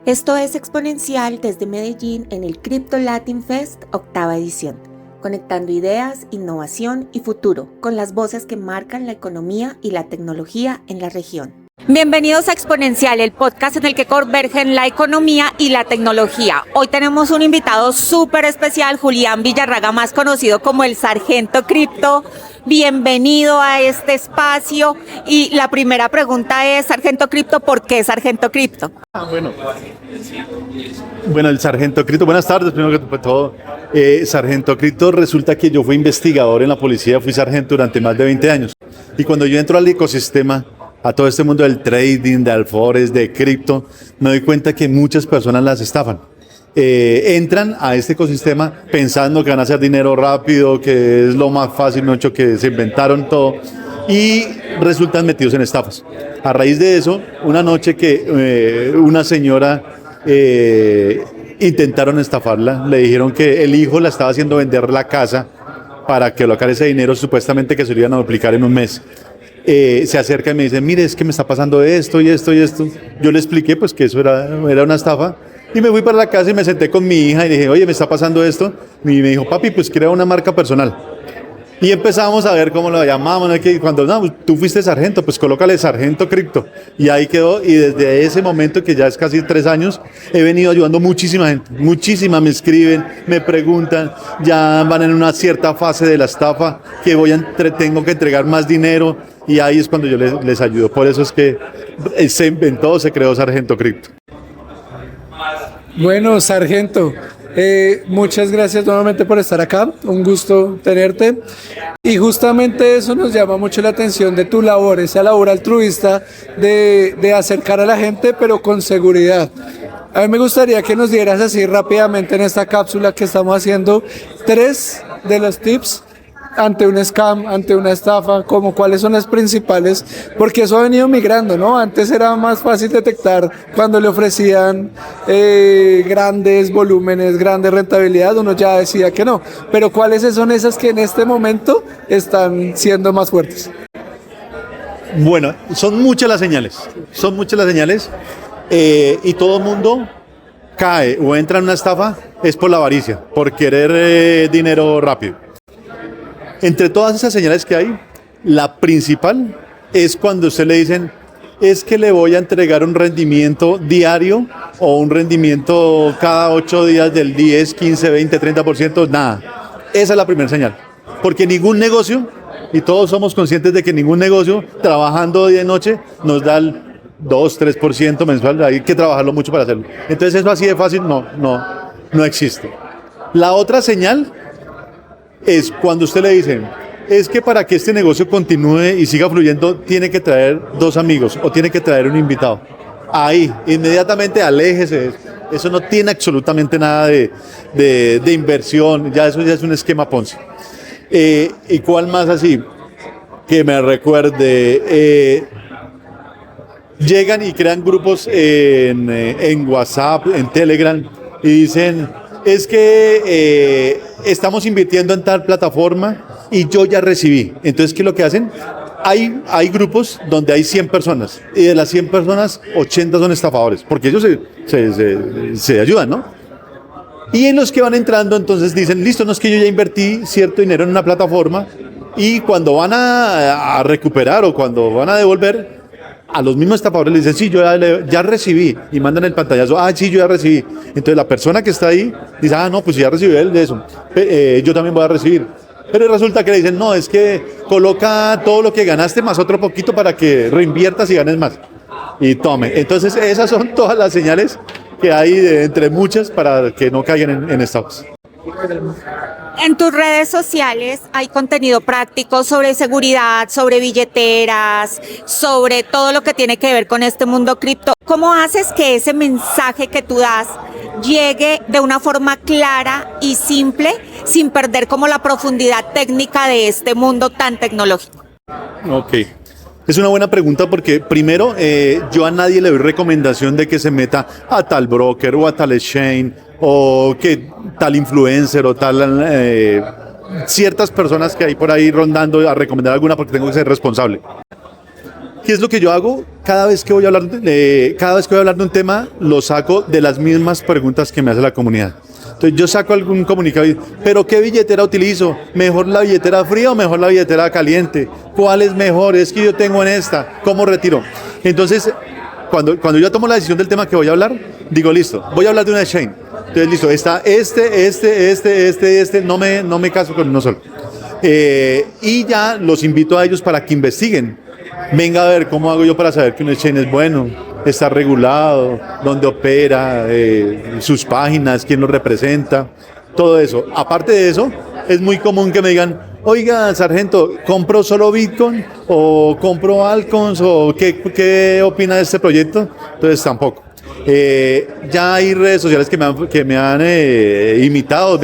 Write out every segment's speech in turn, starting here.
Esto es Exponencial desde Medellín en el Crypto Latin Fest, 8ª edición, conectando ideas, innovación y futuro con las voces que marcan la economía y la tecnología en la región. Bienvenidos a Exponencial, el podcast en el que convergen la economía y la tecnología. Hoy tenemos un invitado súper especial, Julián Villarraga, más conocido como el Sargento Cripto. Bienvenido a este espacio. Y la primera pregunta es, Sargento Cripto, ¿por qué Sargento Cripto? Bueno, el Sargento Cripto, buenas tardes, primero que todo. Sargento Cripto, resulta que yo fui investigador en la policía, fui sargento durante más de 20 años. Y cuando yo entro al ecosistema, a todo este mundo del trading, de alfores, de cripto, me doy cuenta que muchas personas las estafan. Entran a este ecosistema pensando que van a hacer dinero rápido, que es lo más fácil, mucho que se inventaron todo, y resultan metidos en estafas. A raíz de eso, una noche que una señora intentaron estafarla, le dijeron que el hijo la estaba haciendo vender la casa para que colocar ese dinero supuestamente que se lo iban a duplicar en un mes. Se acerca y me dice, mire, es que me está pasando esto y esto y esto. Yo le expliqué pues que eso era una estafa y me fui para la casa y me senté con mi hija y dije, oye, me está pasando esto. Y me dijo, papi, pues crea una marca personal. Y empezamos a ver cómo lo llamamos, ¿no? Que cuando no, tú fuiste sargento, pues colócale Sargento Cripto. Y ahí quedó, y desde ese momento, que ya es casi 3 años, he venido ayudando muchísima gente, muchísima, me escriben, me preguntan, ya van en una cierta fase de la estafa, que tengo que entregar más dinero, y ahí es cuando yo les ayudo. Por eso es que se inventó, se creó Sargento Cripto. Bueno, Sargento, muchas gracias nuevamente por estar acá, un gusto tenerte, y justamente eso nos llama mucho la atención de tu labor, esa labor altruista de acercar a la gente pero con seguridad. A mí me gustaría que nos dieras así rápidamente en esta cápsula que estamos haciendo 3 de los tips ante un scam, ante una estafa, como cuáles son las principales, porque eso ha venido migrando, ¿no? Antes era más fácil detectar cuando le ofrecían grandes volúmenes, grande rentabilidad, uno ya decía que no, pero cuáles son esas que en este momento están siendo más fuertes. Bueno, son muchas las señales, y todo el mundo cae o entra en una estafa es por la avaricia, por querer dinero rápido. Entre todas esas señales que hay, la principal es cuando usted le dicen, es que le voy a entregar un rendimiento diario o un rendimiento cada 8 días del 10, 15, 20, 30%, nada. Esa es la primera señal. Porque ningún negocio, y todos somos conscientes de que ningún negocio trabajando día y noche nos da el 2, 3% mensual, hay que trabajarlo mucho para hacerlo. Entonces eso así de fácil no existe. La otra señal es cuando usted le dice, es que para que este negocio continúe y siga fluyendo, tiene que traer 2 amigos o tiene que traer un invitado. Ahí, inmediatamente aléjese. Eso no tiene absolutamente nada de inversión, eso ya es un esquema Ponzi. ¿Y cuál más así? Que me recuerde, llegan y crean grupos en WhatsApp, en Telegram, y dicen, es que estamos invirtiendo en tal plataforma y yo ya recibí. Entonces, ¿qué es lo que hacen? Hay grupos donde hay 100 personas y de las 100 personas, 80 son estafadores, porque ellos se ayudan, ¿no? Y en los que van entrando, entonces dicen, listo, no es que yo ya invertí cierto dinero en una plataforma y cuando van a recuperar o cuando van a devolver, a los mismos estafadores les dicen, sí, yo ya recibí, y mandan el pantallazo, sí, yo ya recibí. Entonces la persona que está ahí dice, no, pues ya recibió él de eso, yo también voy a recibir. Pero resulta que le dicen, no, es que coloca todo lo que ganaste más otro poquito para que reinviertas y ganes más. Y tome. Entonces esas son todas las señales que hay entre muchas para que no caigan en estafas. En tus redes sociales hay contenido práctico sobre seguridad, sobre billeteras, sobre todo lo que tiene que ver con este mundo cripto. ¿Cómo haces que ese mensaje que tú das llegue de una forma clara y simple, sin perder como la profundidad técnica de este mundo tan tecnológico? Ok. Es una buena pregunta porque primero yo a nadie le doy recomendación de que se meta a tal broker o a tal exchange o que tal influencer o tal ciertas personas que hay por ahí rondando a recomendar alguna porque tengo que ser responsable. ¿Qué es lo que yo hago? cada vez que voy a hablar de un tema, lo saco de las mismas preguntas que me hace la comunidad. Entonces yo saco algún comunicado y, ¿pero qué billetera utilizo? ¿Mejor la billetera fría o mejor la billetera caliente? ¿Cuál es mejor? Es que yo tengo en esta, ¿cómo retiro? Entonces, cuando yo tomo la decisión del tema que voy a hablar, digo, listo, voy a hablar de una exchange. Entonces, listo, está no me caso con uno solo. Y ya los invito a ellos para que investiguen. Venga a ver cómo hago yo para saber que un exchange es bueno, está regulado, dónde opera, sus páginas, quién lo representa, todo eso. Aparte de eso, es muy común que me digan, oiga, sargento, ¿compro solo Bitcoin o compro altcoins o qué opina de este proyecto? Entonces tampoco. Ya hay redes sociales que me han imitado,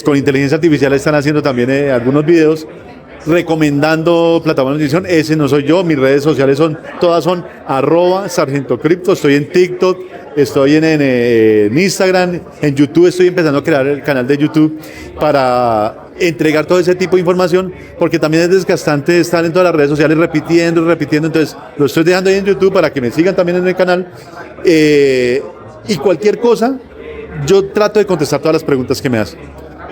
con inteligencia artificial están haciendo también algunos videos recomendando plataformas de edición. Ese no soy yo, mis redes sociales todas son @sargentocripto, estoy en TikTok, estoy en Instagram, en YouTube estoy empezando a crear el canal de YouTube para entregar todo ese tipo de información, porque también es desgastante estar en todas las redes sociales repitiendo, entonces lo estoy dejando ahí en YouTube para que me sigan también en el canal, y cualquier cosa, yo trato de contestar todas las preguntas que me hacen.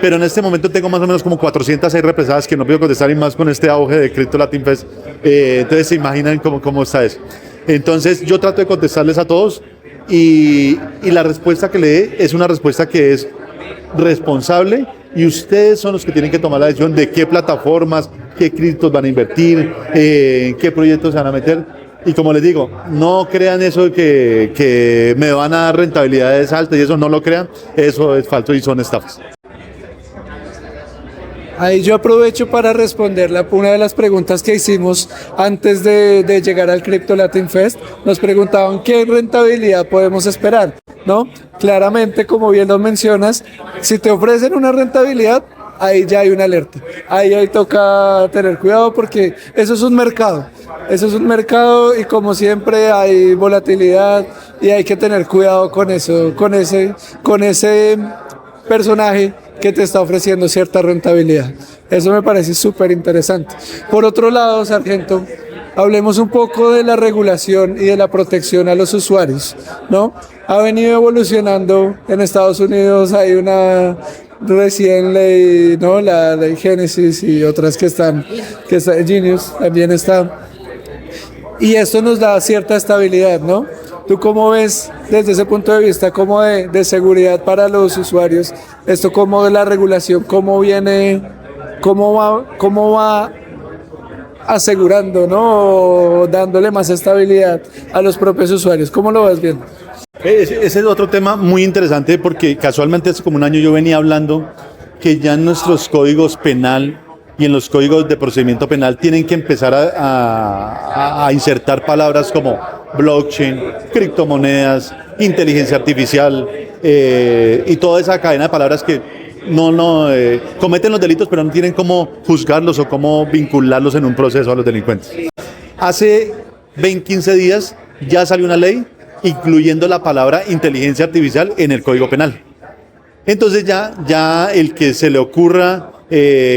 Pero en este momento tengo más o menos como 406 represadas que no puedo contestar, y más con este auge de Crypto Latin Fest. Entonces se imaginan cómo está eso. Entonces yo trato de contestarles a todos, y la respuesta que le dé es una respuesta que es responsable, y ustedes son los que tienen que tomar la decisión de qué plataformas, qué criptos van a invertir, en qué proyectos se van a meter. Y como les digo, no crean eso de que me van a dar rentabilidades altas, y eso no lo crean, eso es falso y son estafas. Ahí yo aprovecho para responder una de las preguntas que hicimos antes de llegar al Crypto Latin Fest. Nos preguntaban qué rentabilidad podemos esperar, ¿no? Claramente, como bien lo mencionas, si te ofrecen una rentabilidad, ahí ya hay una alerta. Ahí toca tener cuidado, porque eso es un mercado. Eso es un mercado, y como siempre hay volatilidad y hay que tener cuidado con eso, con ese personaje que te está ofreciendo cierta rentabilidad. Eso me parece súper interesante. Por otro lado, sargento, hablemos un poco de la regulación y de la protección a los usuarios, ¿no? Ha venido evolucionando en Estados Unidos, hay una recién ley, ¿no? La ley Génesis y otras que está Genius también está. Y esto nos da cierta estabilidad, ¿no? ¿Tú cómo ves desde ese punto de vista, como de seguridad para los usuarios, esto como de la regulación, cómo va asegurando, ¿no? O dándole más estabilidad a los propios usuarios? ¿Cómo lo ves viendo? Ese es otro tema muy interesante, porque casualmente hace como un año yo venía hablando que ya en nuestros códigos penal y en los códigos de procedimiento penal tienen que empezar a insertar palabras como blockchain, criptomonedas, inteligencia artificial, y toda esa cadena de palabras que cometen los delitos, pero no tienen cómo juzgarlos o cómo vincularlos en un proceso a los delincuentes. Hace 15 días ya salió una ley incluyendo la palabra inteligencia artificial en el Código Penal. Entonces ya el que se le ocurra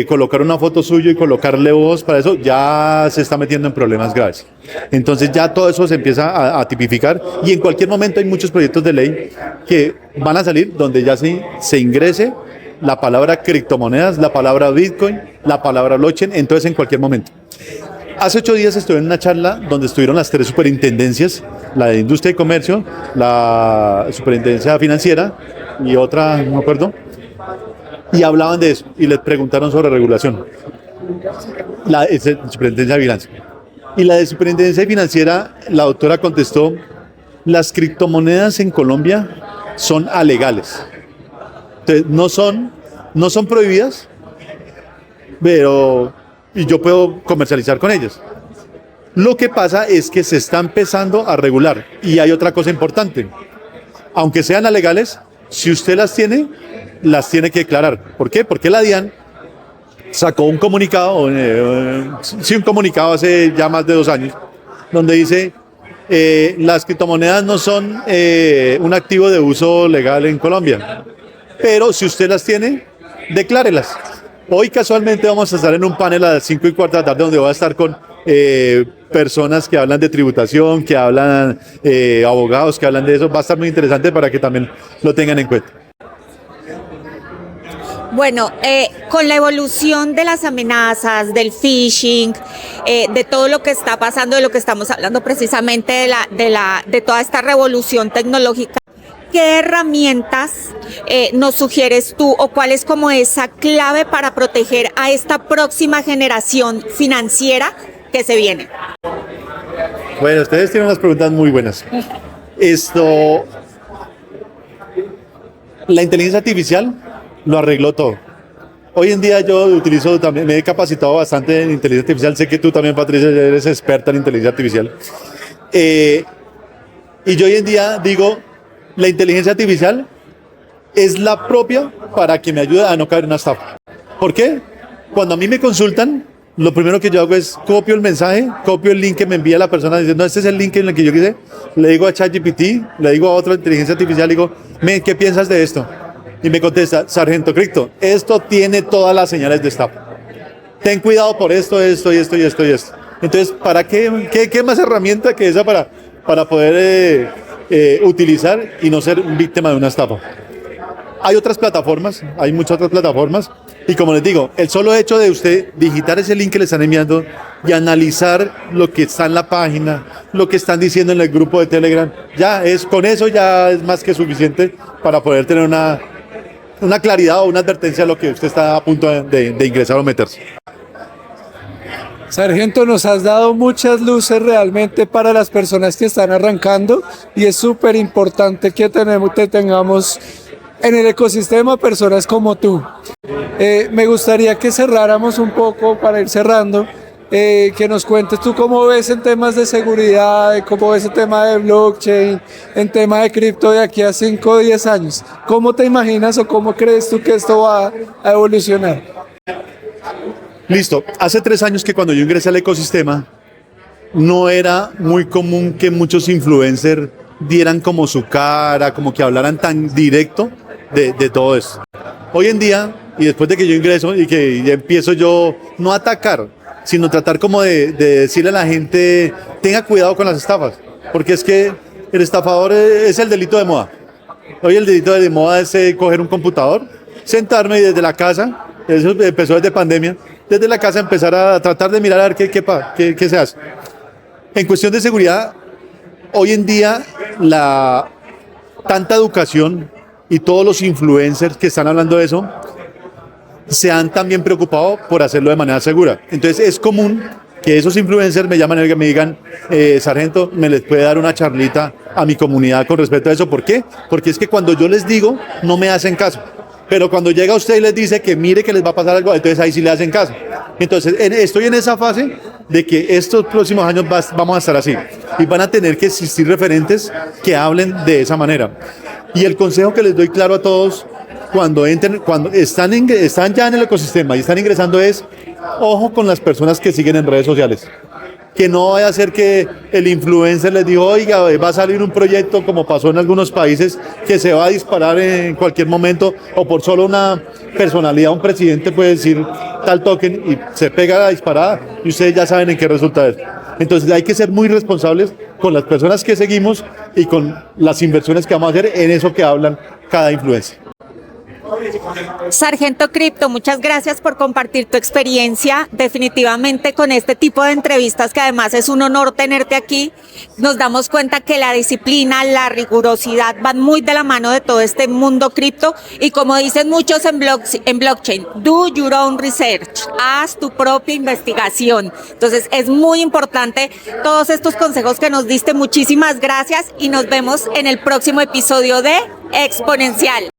colocar una foto suya y colocarle voz para eso, ya se está metiendo en problemas graves. Entonces ya todo eso se empieza a tipificar, y en cualquier momento hay muchos proyectos de ley que van a salir donde ya se ingrese la palabra criptomonedas, la palabra Bitcoin, la palabra blockchain, entonces en cualquier momento. Hace 8 días estuve en una charla donde estuvieron las 3 superintendencias, la de Industria y Comercio, la Superintendencia Financiera y otra, no me acuerdo, y hablaban de eso y les preguntaron sobre regulación. La Superintendencia de Vigilancia. Y la de Superintendencia Financiera, la doctora contestó: las criptomonedas en Colombia son alegales. Entonces, no son prohibidas, y yo puedo comercializar con ellas. Lo que pasa es que se está empezando a regular. Y hay otra cosa importante: aunque sean alegales, si usted las tiene que declarar. ¿Por qué? Porque la DIAN sacó un comunicado, un comunicado hace ya más de 2 años, donde dice: las criptomonedas no son un activo de uso legal en Colombia, pero si usted las tiene, declárelas. Hoy casualmente vamos a estar en un panel a las 5:15 de la tarde, donde voy a estar con personas que hablan de tributación, que hablan abogados, que hablan de eso. Va a estar muy interesante para que también lo tengan en cuenta. Bueno, con la evolución de las amenazas, del phishing, de todo lo que está pasando, de lo que estamos hablando precisamente de toda esta revolución tecnológica, ¿qué herramientas nos sugieres tú o cuál es como esa clave para proteger a esta próxima generación financiera que se viene? Bueno, ustedes tienen unas preguntas muy buenas. La inteligencia artificial lo arregló todo. Hoy en día yo utilizo también, me he capacitado bastante en inteligencia artificial. Sé que tú también, Patricia, eres experta en inteligencia artificial. Y yo hoy en día digo, la inteligencia artificial es la propia para que me ayude a no caer en una estafa. ¿Por qué? Cuando a mí me consultan, lo primero que yo hago es copio el mensaje, copio el link que me envía la persona diciendo, este es el link en el que yo quise. Le digo a ChatGPT, le digo a otra inteligencia artificial, le digo, ¿qué piensas de esto? Y me contesta, Sargento Cripto, esto tiene todas las señales de estafa. Ten cuidado por esto, esto y esto y esto y esto. Entonces, ¿para qué más herramienta que esa para poder utilizar y no ser víctima de una estafa? Hay otras plataformas, hay muchas otras plataformas, y como les digo, el solo hecho de usted digitar ese link que le están enviando y analizar lo que está en la página, lo que están diciendo en el grupo de Telegram, con eso ya es más que suficiente para poder tener una claridad o una advertencia de lo que usted está a punto de ingresar o meterse. Sargento, nos has dado muchas luces realmente para las personas que están arrancando y es súper importante que tengamos en el ecosistema personas como tú. Me gustaría que cerráramos un poco para ir cerrando, que nos cuentes tú cómo ves en temas de seguridad, cómo ves el tema de blockchain, en tema de cripto de aquí a 5 o 10 años. ¿Cómo te imaginas o cómo crees tú que esto va a evolucionar? Listo. Hace 3 años que cuando yo ingresé al ecosistema, no era muy común que muchos influencers dieran como su cara, como que hablaran tan directo de todo eso. Hoy en día, y después de que yo ingreso y que ya empiezo yo, no a atacar, sino tratar como de decirle a la gente, tenga cuidado con las estafas, porque es que el estafador es el delito de moda. Hoy el delito de moda es coger un computador, sentarme y desde la casa, eso empezó desde pandemia, desde la casa empezar a tratar de mirar a ver qué se hace. En cuestión de seguridad, hoy en día tanta educación y todos los influencers que están hablando de eso se han también preocupado por hacerlo de manera segura. Entonces es común que esos influencers me llaman y me digan, Sargento, ¿me les puede dar una charlita a mi comunidad con respecto a eso? ¿Por qué? Porque es que cuando yo les digo, no me hacen caso. Pero cuando llega usted y les dice que mire que les va a pasar algo, entonces ahí sí le hacen caso. Entonces estoy en esa fase de que estos próximos años vamos a estar así. Y van a tener que existir referentes que hablen de esa manera. Y el consejo que les doy claro a todos cuando están ya en el ecosistema y están ingresando es, ojo con las personas que siguen en redes sociales. Que no vaya a ser que el influencer les diga, oiga, va a salir un proyecto como pasó en algunos países que se va a disparar en cualquier momento o por solo una personalidad, un presidente puede decir tal token y se pega la disparada y ustedes ya saben en qué resulta eso. Entonces hay que ser muy responsables con las personas que seguimos y con las inversiones que vamos a hacer en eso que hablan cada influencer. Sargento Cripto, muchas gracias por compartir tu experiencia. Definitivamente con este tipo de entrevistas, que además es un honor tenerte aquí, nos damos cuenta que la disciplina, la rigurosidad van muy de la mano de todo este mundo cripto y como dicen muchos en blockchain, do your own research, haz tu propia investigación. Entonces es muy importante todos estos consejos que nos diste. Muchísimas gracias y nos vemos en el próximo episodio de Exponencial.